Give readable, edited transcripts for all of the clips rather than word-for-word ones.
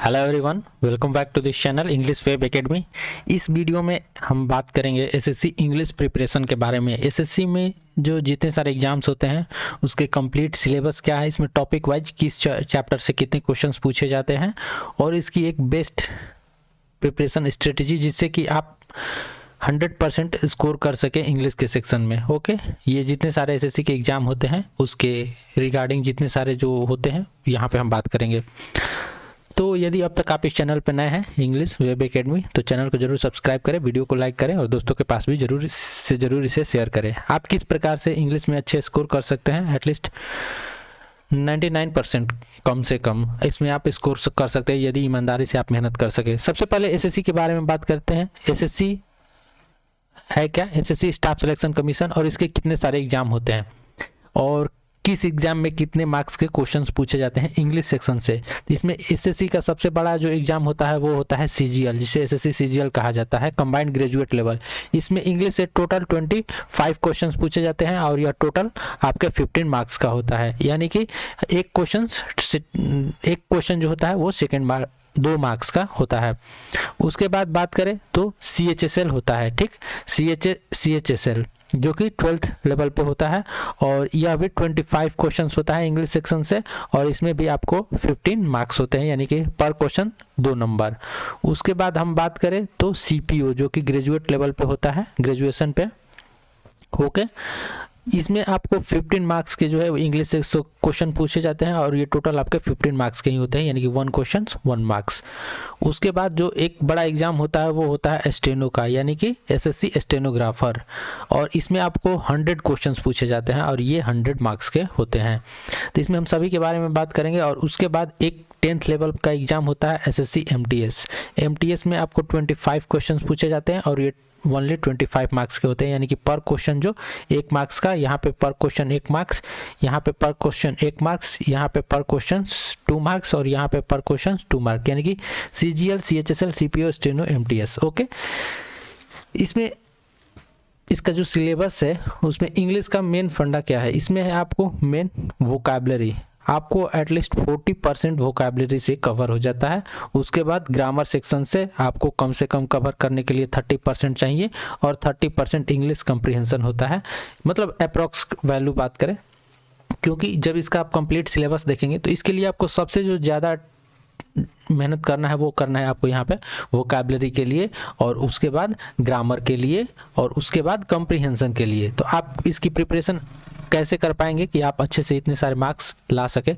Hello everyone, welcome back to this channel English web academy. इस video में हम बात करेंगे एसएससी इंग्लिश प्रिपरेशन के बारे में। एसएससी में जो जितने सारे एग्जाम्स होते हैं उसके कंप्लीट सिलेबस क्या है, इसमें टॉपिक वाइज किस चैप्टर से कितने क्वेश्चंस पूछे जाते हैं और इसकी एक बेस्ट प्रिपरेशन स्ट्रेटजी जिससे कि आप 100% स्कोर कर सके इंग्लिश के सेक्शन में। ओके, ये जितने सारे एसएससी के एग्ज़ाम होते हैं उसके रिगार्डिंग जितने सारे जो होते हैं यहाँ पे हम बात करेंगे। तो यदि अब तक आप इस चैनल पर नए हैं इंग्लिश वेब एकेडमी, तो चैनल को जरूर सब्सक्राइब करें, वीडियो को लाइक करें और दोस्तों के पास भी जरूर इसे शेयर करें। आप किस प्रकार से इंग्लिश में अच्छे स्कोर कर सकते हैं, एटलीस्ट 99% कम से कम इसमें आप स्कोर कर सकते हैं यदि ईमानदारी से आप मेहनत कर सके। सबसे पहले एसएससी के बारे में बात करते हैं। एसएससी है क्या? एसएससी स्टाफ सिलेक्शन कमीशन, और इसके कितने सारे एग्जाम होते हैं और किस एग्जाम में कितने मार्क्स के क्वेश्चंस पूछे जाते हैं इंग्लिश सेक्शन से। तो इसमें एसएससी का सबसे बड़ा जो एग्जाम होता है वो होता है सीजीएल, जिसे एसएससी सीजीएल कहा जाता है, कंबाइंड ग्रेजुएट लेवल। इसमें इंग्लिश से टोटल 25 क्वेश्चंस पूछे जाते हैं और यह टोटल आपके 15 मार्क्स का होता है, यानी कि एक क्वेश्चन जो होता है वो सेकेंड 2 मार्क्स का होता है। उसके बाद बात करें तो CHSL होता है, ठीक, CHSL जो कि 12th लेवल पे होता है और यह भी 25 क्वेश्चंस होता है इंग्लिश सेक्शन से और इसमें भी आपको 15 मार्क्स होते हैं, यानी कि पर क्वेश्चन 2 नंबर। उसके बाद हम बात करें तो CPO जो कि ग्रेजुएट लेवल पे होता है, ग्रेजुएशन पे। ओके, इसमें आपको 15 मार्क्स के जो है इंग्लिश से क्वेश्चन पूछे जाते हैं और ये टोटल आपके 15 मार्क्स के ही होते हैं, यानी कि 1 क्वेश्चन 1 मार्क्स। उसके बाद जो एक बड़ा एग्जाम होता है वो होता है स्टेनो का, यानी कि एसएससी स्टेनोग्राफर, और इसमें आपको 100 क्वेश्चंस पूछे जाते हैं और ये 100 मार्क्स के होते हैं। तो इसमें हम सभी के बारे में बात करेंगे। और उसके बाद एक 10th लेवल का एग्जाम होता है एसएससी MTS में आपको 25 क्वेश्चंस पूछे जाते हैं और ये ओनली 25 मार्क्स के होते हैं, यानी कि पर क्वेश्चन जो 1 मार्क्स का, यहाँ पे पर क्वेश्चन 1 मार्क्स, यहाँ पे पर क्वेश्चन 1 मार्क्स, यहाँ पे पर क्वेश्चन 2 मार्क्स और यहाँ पे पर क्वेश्चन 2 मार्क्स, यानी कि CGL, CHSL, CPO, steno, MTS। Okay, इसमें इसका जो सिलेबस है उसमें इंग्लिश का मेन फंडा क्या है, इसमें है आपको मेन वोकैबुलरी, आपको एटलीस्ट 40% वोकैबुलरी से कवर हो जाता है। उसके बाद ग्रामर सेक्शन से आपको कम से कम कवर करने के लिए 30% चाहिए और 30% इंग्लिश कंप्रीहेंशन होता है, मतलब अप्रॉक्स वैल्यू बात करें, क्योंकि जब इसका आप कंप्लीट सिलेबस देखेंगे तो इसके लिए आपको सबसे जो ज़्यादा मेहनत करना है वो करना है आपको यहाँ पे वोकैबुलरी के लिए और उसके बाद ग्रामर के लिए और उसके बाद कंप्रीहेंशन के लिए। तो आप इसकी प्रिपरेशन कैसे कर पाएंगे कि आप अच्छे से इतने सारे मार्क्स ला सके,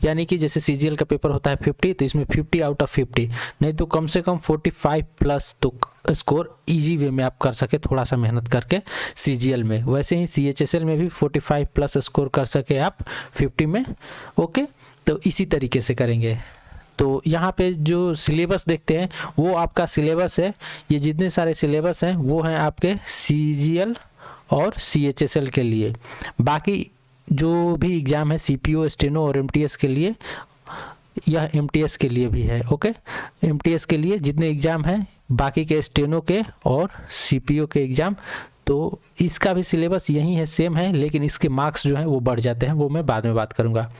यानी कि जैसे CGL का पेपर होता है 50, तो इसमें 50 आउट ऑफ 50 नहीं तो कम से कम 45 प्लस तो स्कोर इजी वे में आप कर सके थोड़ा सा मेहनत करके CGL में। वैसे ही CHSL में भी 45 प्लस स्कोर कर सके आप 50 में। ओके, तो इसी तरीके से करेंगे। तो यहाँ पे जो सिलेबस देखते हैं वो आपका सिलेबस है, ये जितने सारे सिलेबस हैं वो हैं आपके CGL और CHSL के लिए। बाकी जो भी एग्ज़ाम है CPO, स्टेनो और MTS के लिए, यह MTS के लिए भी है। ओके, MTS के लिए जितने एग्ज़ाम हैं, बाकी के स्टेनो के और CPO के एग्ज़ाम, तो इसका भी सिलेबस यही है, सेम है, लेकिन इसके मार्क्स जो हैं वो बढ़ जाते हैं, वो मैं बाद में बात करूंगा।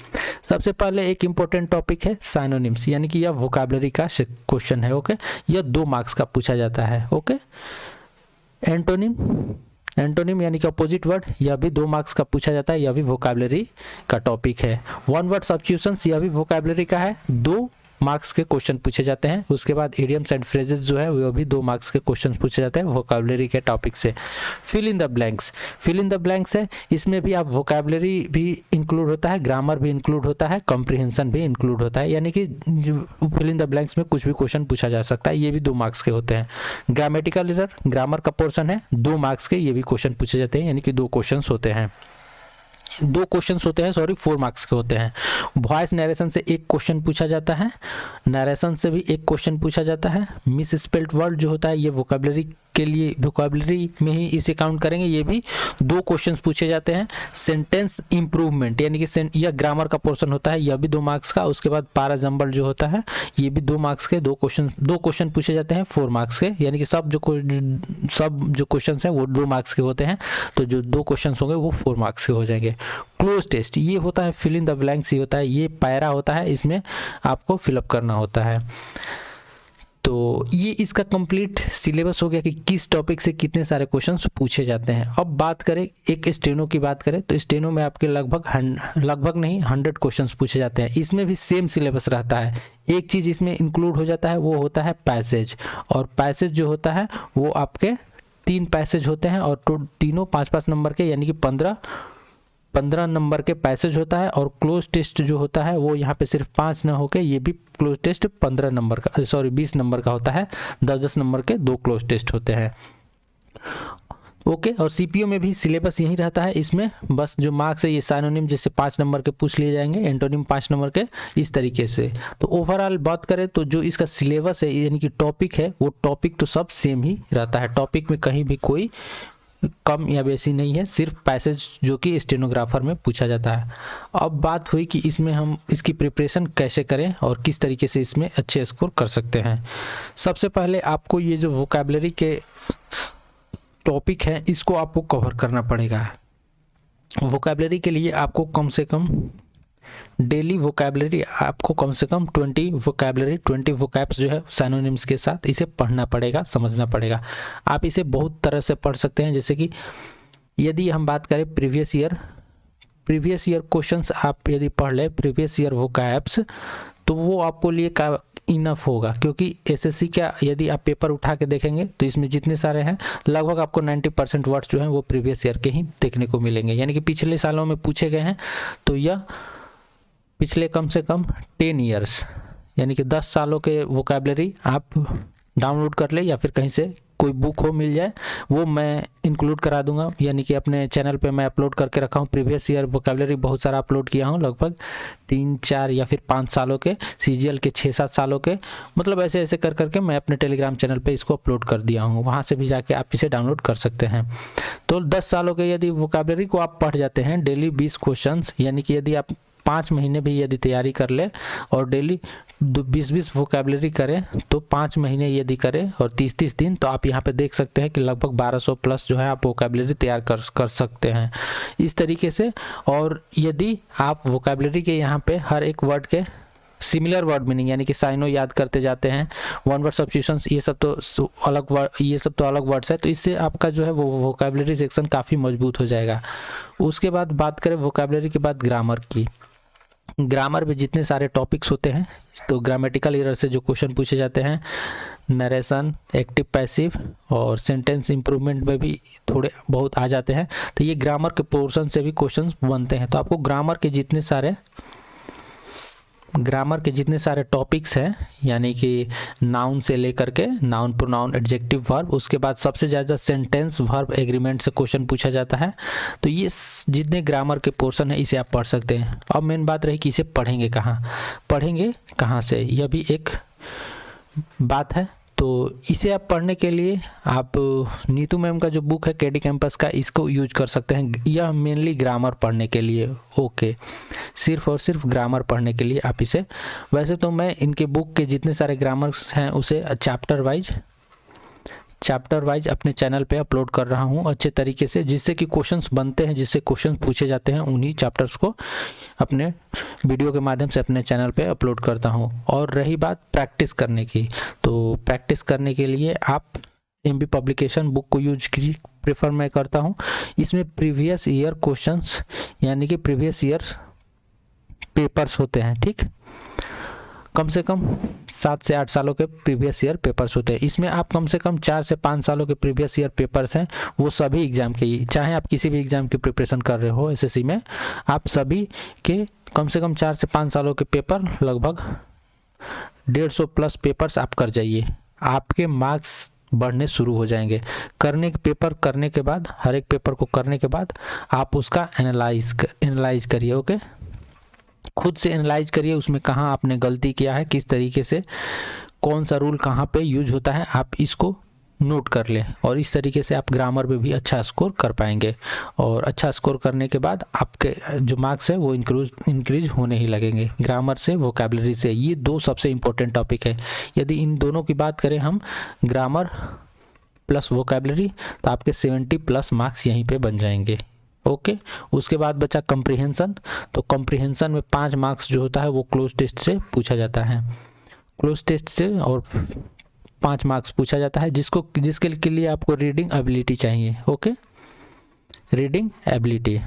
सबसे पहले एक इम्पोर्टेंट टॉपिक है साइनोनिम्स, यानी कि यह वोकैबुलरी का क्वेश्चन है। ओके, यह 2 मार्क्स का पूछा जाता है। ओके, एंटोनिम यानी कि अपोजिट वर्ड, यह भी 2 मार्क्स का पूछा जाता है, यह भी वोकैबुलरी का टॉपिक है। 1 वर्ड सब्स्टिट्यूशंस, यह भी वोकैबुलरी का है, 2 मार्क्स के क्वेश्चन पूछे जाते हैं। उसके बाद इडियम्स एंड फ्रेजेस जो है वो भी 2 मार्क्स के क्वेश्चन पूछे जाते हैं वोकैबुलरी के टॉपिक से। फिल इन द ब्लैंक्स है, इसमें भी आप वोकैबुलरी भी इंक्लूड होता है, ग्रामर भी इंक्लूड होता है, कॉम्प्रिहेंशन भी इंक्लूड होता है, यानी कि फिल इन द ब्लैंक्स में कुछ भी क्वेश्चन पूछा जा सकता है, ये भी 2 मार्क्स के होते हैं। ग्रामेटिकल एरर, ग्रामर का पोर्शन है, 2 मार्क्स के, ये भी क्वेश्चन पूछे जाते हैं, यानी कि 2 क्वेश्चन होते हैं, 4 मार्क्स के होते हैं। वॉइस नरेशन से 1 क्वेश्चन पूछा जाता है, नरेशन से भी 1 क्वेश्चन पूछा जाता है। मिस स्पेल्ड वर्ड जो होता है ये वोकैबुलरी के लिए वोकैबुलरी में ही इसे काउंट करेंगे। ये भी 2 क्वेश्चंस पूछे जाते हैं। सेंटेंस इंप्रूवमेंट यानी कि यह ग्रामर का पोर्शन होता है, यह भी 2 मार्क्स का। उसके बाद पैराजम्बल जो होता है ये भी 2 मार्क्स के 2 क्वेश्चन पूछे जाते हैं 4 मार्क्स के, यानी कि सब जो क्वेश्चन हैं वो 2 मार्क्स के होते हैं, तो जो 2 क्वेश्चन होंगे वो 4 मार्क्स के हो जाएंगे। क्लोज टेस्ट ये होता है फिल इन द ब्लैंक्स, ये होता है, ये पैरा होता है, इसमें आपको फिलअप करना होता है। तो ये इसका कंप्लीट सिलेबस हो गया कि किस टॉपिक से कितने सारे क्वेश्चंस पूछे जाते हैं। अब बात करें एक स्टेनो की बात करें तो स्टेनो में आपके लगभग नहीं 100 क्वेश्चंस पूछे जाते हैं। इसमें भी सेम सिलेबस रहता है। एक चीज़ इसमें इंक्लूड हो जाता है वो होता है पैसेज, और पैसेज जो होता है वो आपके 3 पैसेज होते हैं और तीनों 5-5 नंबर के, यानी कि 15 नंबर के पैसेज होता है। और क्लोज टेस्ट जो होता है वो यहाँ पे सिर्फ 5 ना होके ये भी क्लोज टेस्ट 20 नंबर का होता है। 10-10 नंबर के 2 क्लोज टेस्ट होते हैं। ओके, और सीपीओ में भी सिलेबस यही रहता है। इसमें बस जो मार्क्स है ये साइनोनिम जैसे 5 नंबर के पूछ लिए जाएंगे, एंटोनिम 5 नंबर के, इस तरीके से। तो ओवरऑल बात करें तो जो इसका सिलेबस है यानी कि टॉपिक है वो टॉपिक तो सब सेम ही रहता है। टॉपिक में कहीं भी कोई कम या बेसी नहीं है, सिर्फ पैसेज जो कि स्टेनोग्राफर में पूछा जाता है। अब बात हुई कि इसमें हम इसकी प्रिपरेशन कैसे करें और किस तरीके से इसमें अच्छे स्कोर कर सकते हैं। सबसे पहले आपको ये जो वोकैबुलरी के टॉपिक है इसको आपको कवर करना पड़ेगा। वोकैबुलरी के लिए आपको कम से कम डेली वोकैबुलरी आपको कम से कम 20 वोकैब्स जो है सिनोनिम्स के साथ इसे पढ़ना पड़ेगा, समझना पड़ेगा। आप इसे बहुत तरह से पढ़ सकते हैं, जैसे कि यदि हम बात करें प्रीवियस ईयर क्वेश्चंस आप यदि पढ़ ले प्रीवियस ईयर वोकैब्स, तो वो आपको लिए का इनफ होगा, क्योंकि एसएससी का यदि आप पेपर उठा के देखेंगे तो इसमें जितने सारे हैं लगभग आपको 90% वर्ड्स जो हैं वो प्रीवियस ईयर के ही देखने को मिलेंगे, यानी कि पिछले सालों में पूछे गए हैं। तो यह पिछले कम से कम 10 ईयर्स यानी कि 10 सालों के वोकैबुलरी आप डाउनलोड कर ले, या फिर कहीं से कोई बुक हो मिल जाए वो मैं इंक्लूड करा दूंगा, यानी कि अपने चैनल पे मैं अपलोड करके रखा हूँ। प्रीवियस ईयर वोकैबुलरी बहुत सारा अपलोड किया हूँ, लगभग 3-4 या फिर 5 सालों के, सीजीएल के 6-7 सालों के, मतलब ऐसे ऐसे कर करके मैं अपने टेलीग्राम चैनल पे इसको अपलोड कर दिया हूँ। वहाँ से भी जाके आप इसे डाउनलोड कर सकते हैं। तो 10 सालों के यदि वोकैबुलरी को आप पढ़ जाते हैं डेली 20 क्वेश्चन, यानी कि यदि आप 5 महीने भी यदि तैयारी कर ले और डेली 20-20 वोकैबुलरी करें, तो 5 महीने यदि करें और 30-30 दिन, तो आप यहाँ पे देख सकते हैं कि लगभग 1200 प्लस जो है आप वोकैबुलरी तैयार कर सकते हैं इस तरीके से। और यदि आप वोकैबुलरी के यहाँ पे हर एक वर्ड के सिमिलर वर्ड मीनिंग यानी कि साइनो याद करते जाते हैं, वन वर्ड सब्स्टिट्यूशंस, ये सब तो अलग वर्ड्स है, तो इससे आपका जो है वो वोकैबुलरी सेक्शन काफ़ी मजबूत हो जाएगा। उसके बाद बात करें वोकैबुलरी के बाद ग्रामर की। ग्रामर में जितने सारे टॉपिक्स होते हैं, तो ग्रामेटिकल एरर से जो क्वेश्चन पूछे जाते हैं, नरेशन, एक्टिव पैसिव और सेंटेंस इंप्रूवमेंट में भी थोड़े बहुत आ जाते हैं, तो ये ग्रामर के पोर्शन से भी क्वेश्चन बनते हैं। तो आपको ग्रामर के जितने सारे टॉपिक्स हैं, यानी कि नाउन से लेकर के नाउन, प्रोनाउन, एडजेक्टिव, वर्ब, उसके बाद सबसे ज़्यादा सेंटेंस, वर्ब, एग्रीमेंट से क्वेश्चन पूछा जाता है। तो ये जितने ग्रामर के पोर्शन है इसे आप पढ़ सकते हैं। अब मेन बात रही कि इसे पढ़ेंगे कहाँ से, यह भी एक बात है। तो इसे आप पढ़ने के लिए आप नीतू मैम का जो बुक है केडी कैंपस का, इसको यूज कर सकते हैं। यह मेनली ग्रामर पढ़ने के लिए, ओके, सिर्फ और सिर्फ ग्रामर पढ़ने के लिए आप इसे, वैसे तो मैं इनके बुक के जितने सारे ग्रामर्स हैं उसे चैप्टर वाइज अपने चैनल पे अपलोड कर रहा हूँ अच्छे तरीके से, जिससे कि क्वेश्चंस बनते हैं, जिससे क्वेश्चंस पूछे जाते हैं, उन्हीं चैप्टर्स को अपने वीडियो के माध्यम से अपने चैनल पे अपलोड करता हूँ। और रही बात प्रैक्टिस करने की, तो प्रैक्टिस करने के लिए आप एमबी पब्लिकेशन बुक को प्रेफर मैं करता हूँ। इसमें प्रीवियस ईयर क्वेश्चंस यानी कि प्रीवियस ईयर पेपर्स होते हैं, ठीक, कम से कम 7 से 8 सालों के प्रीवियस ईयर पेपर्स होते हैं। इसमें आप कम से कम 4 से 5 सालों के प्रीवियस ईयर पेपर्स हैं, वो सभी एग्जाम के ही, चाहे आप किसी भी एग्जाम की प्रिपरेशन कर रहे हो एसएससी में, आप सभी के कम से कम 4 से 5 सालों के पेपर, लगभग 150 प्लस पेपर्स आप कर जाइए, आपके मार्क्स बढ़ने शुरू हो जाएंगे। पेपर करने के बाद, हर एक पेपर को करने के बाद आप उसका एनालाइज करिए, ओके, खुद से एनालाइज करिए, उसमें कहाँ आपने गलती किया है, किस तरीके से कौन सा रूल कहाँ पे यूज होता है, आप इसको नोट कर लें और इस तरीके से आप ग्रामर में भी अच्छा स्कोर कर पाएंगे। और अच्छा स्कोर करने के बाद आपके जो मार्क्स है वो इंक्रीज होने ही लगेंगे, ग्रामर से वोकैबुलरी से। ये दो सबसे इम्पोर्टेंट टॉपिक है। यदि इन दोनों की बात करें हम, ग्रामर प्लस वोकैबुलरी, तो आपके 70+ मार्क्स यहीं पे बन जाएंगे। ओके, उसके बाद बचा कॉम्प्रिहेंशन। तो कॉम्प्रिहेंशन में 5 मार्क्स जो होता है वो क्लोज टेस्ट से पूछा जाता है, क्लोज टेस्ट से, और 5 मार्क्स पूछा जाता है जिसके लिए आपको रीडिंग एबिलिटी चाहिए। ओके, रीडिंग एबिलिटी,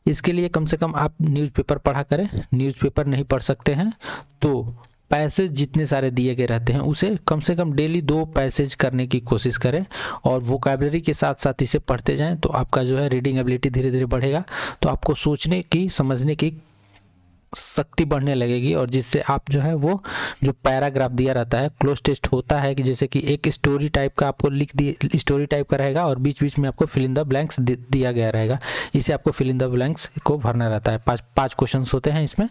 इसके लिए कम से कम आप न्यूज़पेपर पढ़ा करें। न्यूज़पेपर नहीं पढ़ सकते हैं तो पैसेज जितने सारे दिए गए रहते हैं उसे कम से कम डेली 2 पैसेज करने की कोशिश करें और वोकैबुलरी के साथ साथ इसे पढ़ते जाएं, तो आपका जो है रीडिंग एबिलिटी धीरे धीरे बढ़ेगा। तो आपको सोचने की, समझने की शक्ति बढ़ने लगेगी, और जिससे आप जो है वो जो पैराग्राफ दिया रहता है, क्लोज टेस्ट होता है कि जैसे कि एक स्टोरी टाइप का आपको स्टोरी टाइप का रहेगा और बीच बीच में आपको फिल इन द ब्लैंक्स दिया गया रहेगा। इसे आपको फिल इन द ब्लैंक्स को भरना रहता है। 5 क्वेश्चंस होते हैं इसमें,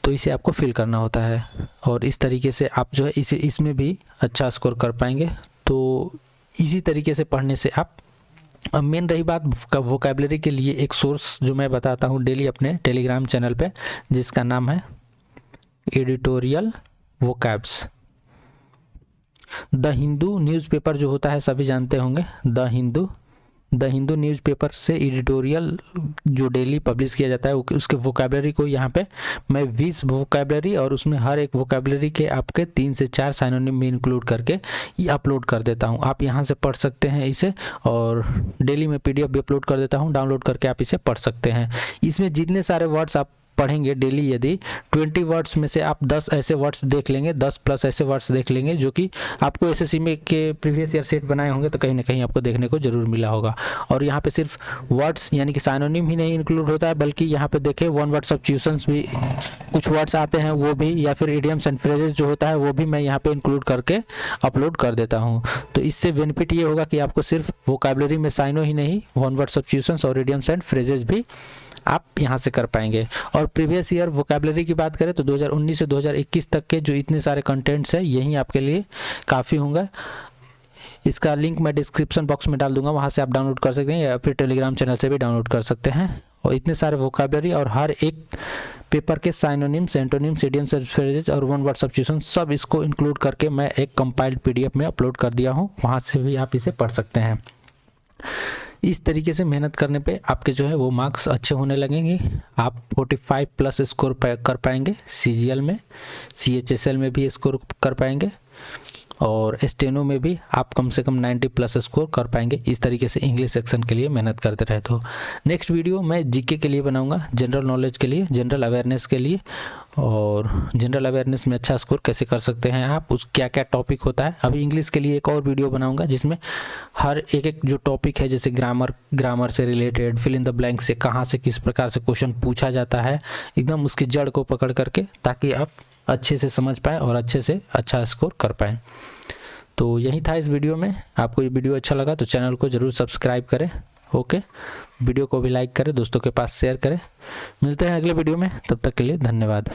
तो इसे आपको फिल करना होता है और इस तरीके से आप जो है इसमें भी अच्छा स्कोर कर पाएंगे। तो इसी तरीके से पढ़ने से आप, अब मेन रही बात वोकैबुलरी के लिए एक सोर्स जो मैं बताता हूँ डेली अपने टेलीग्राम चैनल पे, जिसका नाम है editorial vocabs. The Hindu newspaper जो होता है सभी जानते होंगे, द हिंदू न्यूज़पेपर से एडिटोरियल जो डेली पब्लिश किया जाता है उसके वोकैबुलरी को यहाँ पे मैं 20 वोकैबुलरी और उसमें हर एक वोकैबुलरी के आपके 3 से 4 साइनोनिम भी इंक्लूड करके ये अपलोड कर देता हूँ। आप यहाँ से पढ़ सकते हैं इसे, और डेली मैं PDF भी अपलोड कर देता हूँ, डाउनलोड करके आप इसे पढ़ सकते हैं। इसमें जितने सारे वर्ड्स आप पढ़ेंगे डेली, यदि 20 वर्ड्स में से आप 10 ऐसे वर्ड्स देख लेंगे, 10+ ऐसे वर्ड्स देख लेंगे जो कि आपको SSC में के प्रीवियस ईयर सेट बनाए होंगे तो कहीं ना कहीं आपको देखने को जरूर मिला होगा। और यहाँ पे सिर्फ वर्ड्स यानी कि साइनोनिम ही नहीं इंक्लूड होता है, बल्कि यहाँ पे देखें 1 वर्ड सब्स्टिट्यूशंस भी कुछ वर्ड्स आते हैं वो भी, या फिर इडियम्स एंड फ्रेजेस जो होता है वो भी मैं यहाँ पे इंक्लूड करके अपलोड कर देता हूँ। तो इससे बेनिफिट ये होगा कि आपको सिर्फ वोकैबुलरी में साइनो ही नहीं, 1 वर्ड सब्स्टिट्यूशंस और इडियम्स एंड फ्रेजेस भी आप यहाँ से कर पाएंगे। और प्रीवियस ईयर वोकैबुलरी की बात करें तो 2019 से 2021 तक के जो इतने सारे कंटेंट्स हैं यही आपके लिए काफ़ी होंगे। इसका लिंक मैं डिस्क्रिप्शन बॉक्स में डाल दूंगा, वहाँ से आप डाउनलोड कर सकते हैं या फिर टेलीग्राम चैनल से भी डाउनलोड कर सकते हैं। और इतने सारे वोकैबुलरी और हर एक पेपर के साइनोनिम्स, एंटोनिम्स, इडियम्स, फ्रेजेस और 1 वर्ड सब्स्टिट्यूशन सब इसको इंक्लूड करके मैं एक कंपाइल्ड PDF में अपलोड कर दिया हूँ, वहाँ से भी आप इसे पढ़ सकते हैं। इस तरीके से मेहनत करने पे आपके जो है वो मार्क्स अच्छे होने लगेंगे। आप 45+ स्कोर कर पाएंगे CGL में, CHSL में भी स्कोर कर पाएंगे और स्टेनो में भी आप कम से कम 90+ स्कोर कर पाएंगे। इस तरीके से इंग्लिश सेक्शन के लिए मेहनत करते रहे। तो नेक्स्ट वीडियो मैं GK के लिए बनाऊंगा, जनरल नॉलेज के लिए, जनरल अवेयरनेस के लिए, और जनरल अवेयरनेस में अच्छा स्कोर कैसे कर सकते हैं आप, उस क्या क्या टॉपिक होता है। अभी इंग्लिश के लिए एक और वीडियो बनाऊंगा जिसमें हर एक जो टॉपिक है, जैसे ग्रामर से related, fill in the blank से कहाँ से किस प्रकार से क्वेश्चन पूछा जाता है, एकदम उसकी जड़ को पकड़ करके, ताकि आप अच्छे से समझ पाएँ और अच्छे से अच्छा स्कोर कर पाएँ। तो यही था इस वीडियो में। आपको ये वीडियो अच्छा लगा तो चैनल को ज़रूर सब्सक्राइब करें। ओके, वीडियो को भी लाइक करें, दोस्तों के पास शेयर करें। मिलते हैं अगले वीडियो में, तब तक के लिए धन्यवाद।